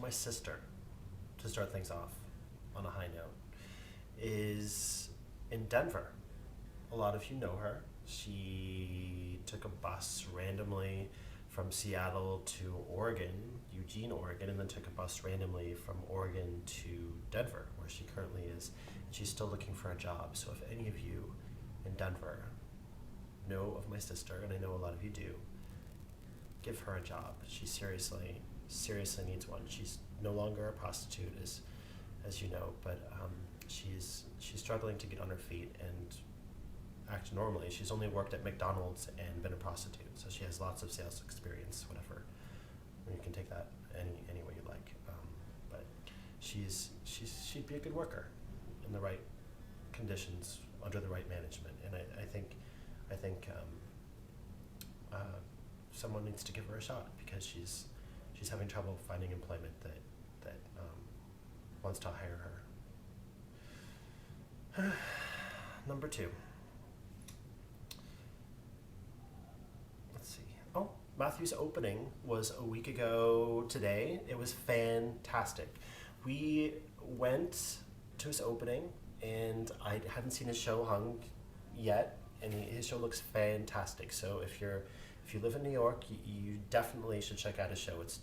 my sister, to start things off on a high note, is in Denver. A lot of you know her. She took a bus randomly from Seattle to Oregon, Eugene, Oregon, and then took a bus randomly from Oregon to Denver, where she currently is. She's still looking for a job. So if any of you in Denver know of my sister, and I know a lot of you do, give her a job. She seriously, seriously needs one. She's no longer a prostitute, as you know, but she's struggling to get on her feet and act normally. She's only worked at McDonald's and been a prostitute, so she has lots of sales experience, whatever. You can take that any way you like. But she'd be a good worker in the right conditions, under the right management, and I think someone needs to give her a shot, because she's having trouble finding employment that wants to hire her. Number 2. Let's see. Oh, Matthew's opening was a week ago today. It was fantastic. We went to his opening, and I hadn't seen his show hung yet, and his show looks fantastic. So if you live in New York, you definitely should check out his show. It's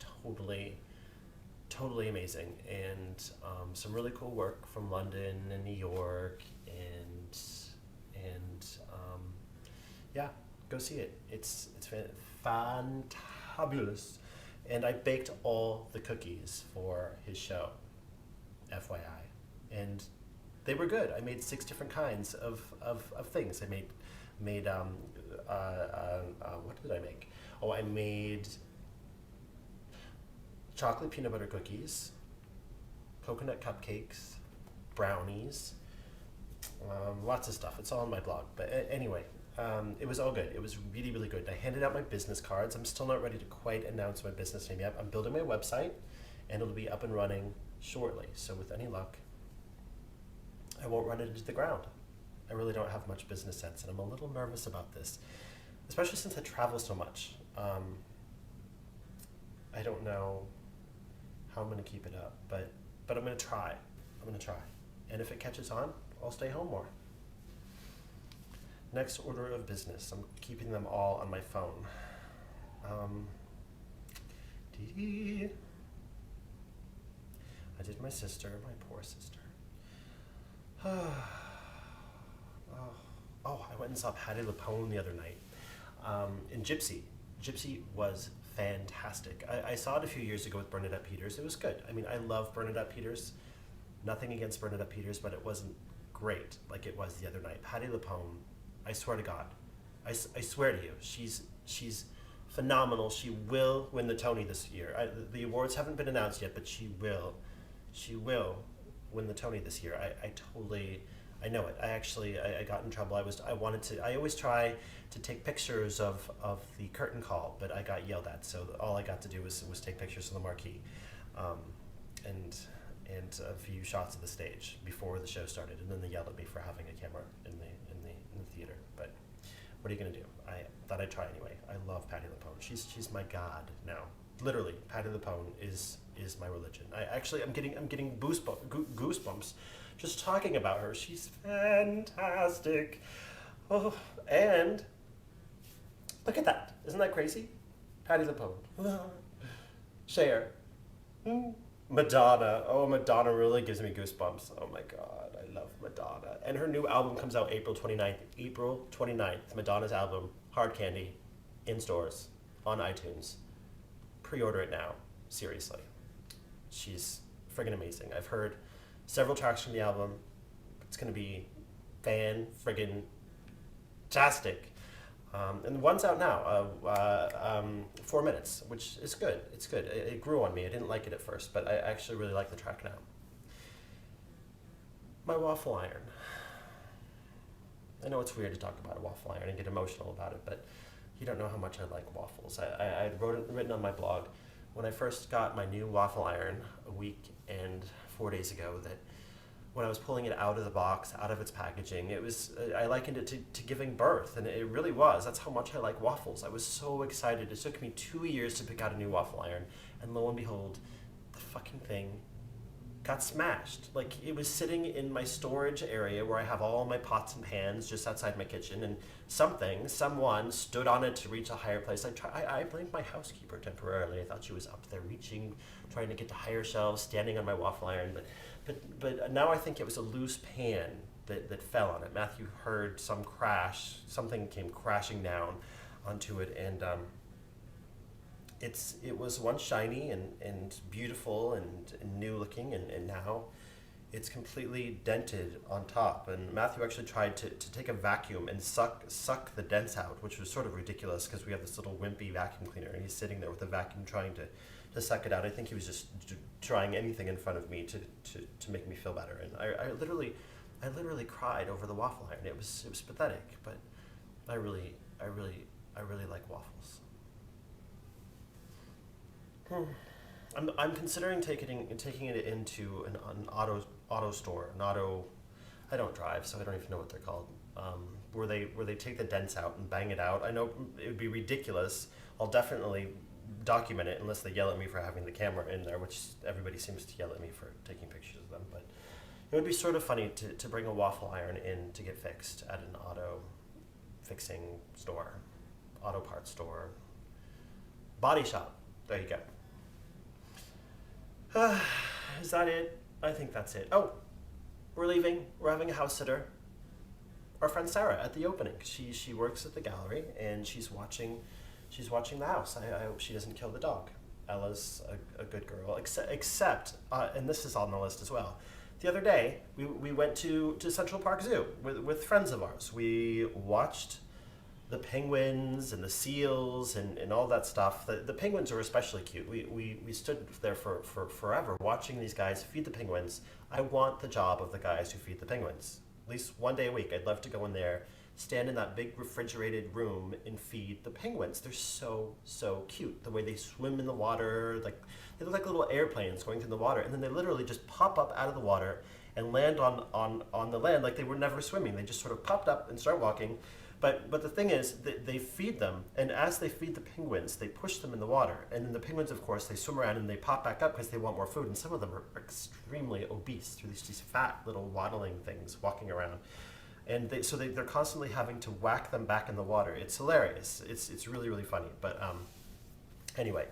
totally amazing, and some really cool work from London and New York, and yeah, go see it. It's fantabulous. And I baked all the cookies for his show, FYI, and they were good. I made 6 different kinds of things. I made what did I make? Oh, I made chocolate peanut butter cookies, coconut cupcakes, brownies, lots of stuff. It's all on my blog. But anyway, it was all good. It was really, really good. I handed out my business cards. I'm still not ready to quite announce my business name yet. I'm building my website, and it'll be up and running shortly. So with any luck, I won't run it into the ground. I really don't have much business sense, and I'm a little nervous about this, especially since I travel so much. I don't know how I'm going to keep it up, but I'm going to try. And if it catches on, I'll stay home more. Next order of business. I'm keeping them all on my phone. I did my sister, my poor sister. Oh, I went and saw Patti LuPone the other night in Gypsy. Gypsy was fantastic. I saw it a few years ago with Bernadette Peters. It was good. I mean, I love Bernadette Peters. Nothing against Bernadette Peters, but it wasn't great like it was the other night. Patti LuPone, I swear to God, I swear to you, she's phenomenal. She will win the Tony this year. The awards haven't been announced yet, but she will win the Tony this year. I know it. I got in trouble. I always try to take pictures of the curtain call, but I got yelled at. So all I got to do was take pictures of the marquee, and a few shots of the stage before the show started. And then they yelled at me for having a camera in the theater. But what are you gonna do? I thought I'd try anyway. I love Patti LuPone. She's my god now. Literally, Patti LuPone is my religion. I'm getting goosebumps just talking about her. She's fantastic. Oh, and look at that. Isn't that crazy? Patti LuPone. Cher. Madonna. Oh, Madonna really gives me goosebumps. Oh my God, I love Madonna. And her new album comes out April 29th. April 29th, Madonna's album, Hard Candy, in stores, on iTunes. Pre-order it now. Seriously. She's friggin' amazing. I've heard several tracks from the album. It's gonna be fan-friggin-tastic. And one's out now, 4 minutes, which is good. It's good. It grew on me. I didn't like it at first, but I actually really like the track now. My waffle iron. I know it's weird to talk about a waffle iron and get emotional about it, but you don't know how much I like waffles. I written on my blog when I first got my new waffle iron a week and 4 days ago that when I was pulling it out of the box, out of its packaging, I likened it to giving birth, and it really was. That's how much I like waffles. I was so excited. It took me 2 years to pick out a new waffle iron, and lo and behold, the fucking thing got smashed. Like, it was sitting in my storage area where I have all my pots and pans just outside my kitchen, and someone stood on it to reach a higher place. I blamed my housekeeper temporarily. I thought she was up there reaching, trying to get to higher shelves, standing on my waffle iron, but now I think it was a loose pan that fell on it. Matthew heard some crash, something came crashing down onto it, and it was once shiny and beautiful and new looking, and now it's completely dented on top. And Matthew actually tried to take a vacuum and suck the dents out, which was sort of ridiculous because we have this little wimpy vacuum cleaner, and he's sitting there with a vacuum trying to suck it out. I think he was just trying anything in front of me to make me feel better. And I literally cried over the waffle iron. It was pathetic, but I really like waffles. I'm considering taking it into an auto store, I don't drive, so I don't even know what they're called. Where they take the dents out and bang it out. I know it would be ridiculous. I'll definitely document it unless they yell at me for having the camera in there, which everybody seems to yell at me for taking pictures of them. But it would be sort of funny to bring a waffle iron in to get fixed at an auto fixing store, auto parts store, body shop. There you go. Is that it? I think that's it. Oh, we're leaving. We're having a house sitter. Our friend Sarah at the opening. She works at the gallery and she's watching the house. I hope she doesn't kill the dog. Ella's a good girl. Except, and this is on the list as well. The other day we went to Central Park Zoo with friends of ours. We watched the penguins and the seals and all that stuff. The penguins are especially cute. We stood there for forever watching these guys feed the penguins. I want the job of the guys who feed the penguins. At least one day a week, I'd love to go in there, stand in that big refrigerated room and feed the penguins. They're so cute. The way they swim in the water, like they look like little airplanes going through the water, and then they literally just pop up out of the water and land on the land like they were never swimming. They just sort of popped up and start walking. But the thing is, they feed them, and as they feed the penguins, they push them in the water. And then the penguins, of course, they swim around and they pop back up because they want more food. And some of them are extremely obese through these fat little waddling things walking around. And they're constantly having to whack them back in the water. It's hilarious. It's really, really funny. But anyway,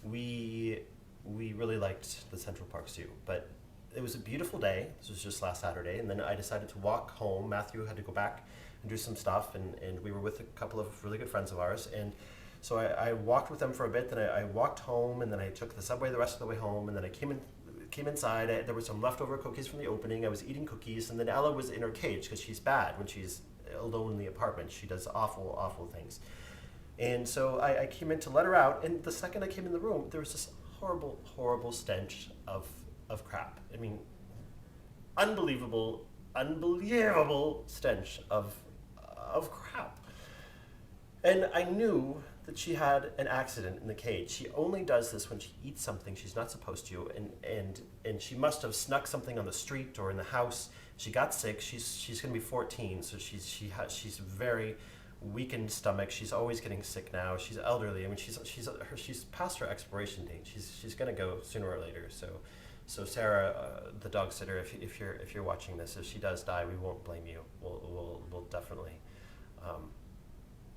we really liked the Central Park Zoo. But it was a beautiful day. This was just last Saturday. And then I decided to walk home. Matthew had to go back and do some stuff, and we were with a couple of really good friends of ours, and so I walked with them for a bit, then I walked home, and then I took the subway the rest of the way home, and then I came inside. There were some leftover cookies from the opening. I was eating cookies, and then Ella was in her cage because she's bad when she's alone in the apartment. She does awful things, and so I came in to let her out, and the second I came in the room, there was this horrible stench of crap. I mean, unbelievable stench of crap. And I knew that she had an accident in the cage. She only does this when she eats something she's not supposed to, and she must have snuck something on the street or in the house. She got sick. She's going to be 14, so she's very weakened stomach. She's always getting sick now. She's elderly. I mean, she's past her expiration date. She's going to go sooner or later. So Sarah, the dog sitter, if you're watching this, if she does die, we won't blame you. We'll definitely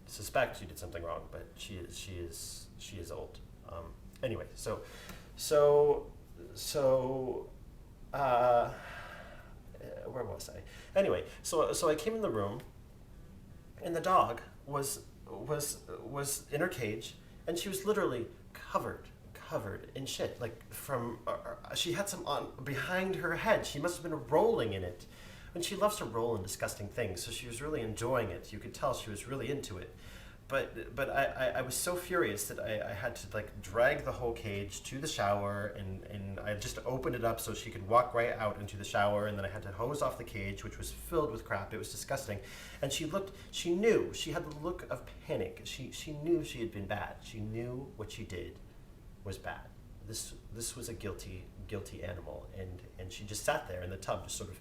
suspect you did something wrong, but she is old. Anyway, so where was I? Anyway, so I came in the room, and the dog was in her cage, and she was literally covered in shit, like from she had some on behind her head. She must have been rolling in it, and she loves to roll in disgusting things, so she was really enjoying it. You could tell she was really into it. But I was so furious that I had to like drag the whole cage to the shower, and I just opened it up so she could walk right out into the shower, and then I had to hose off the cage, which was filled with crap. It was disgusting. And she knew, she had the look of panic. She knew she had been bad. She knew what she did was bad. This was a guilty animal, and she just sat there in the tub, just sort of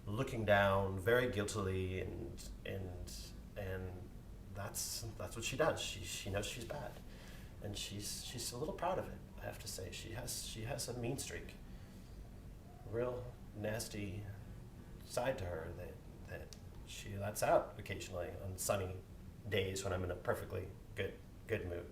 looking down very guiltily, and that's what she does. She knows she's bad, and she's a little proud of it. I have to say, she has a mean streak, real nasty side to her that she lets out occasionally on sunny days when I'm in a perfectly good mood.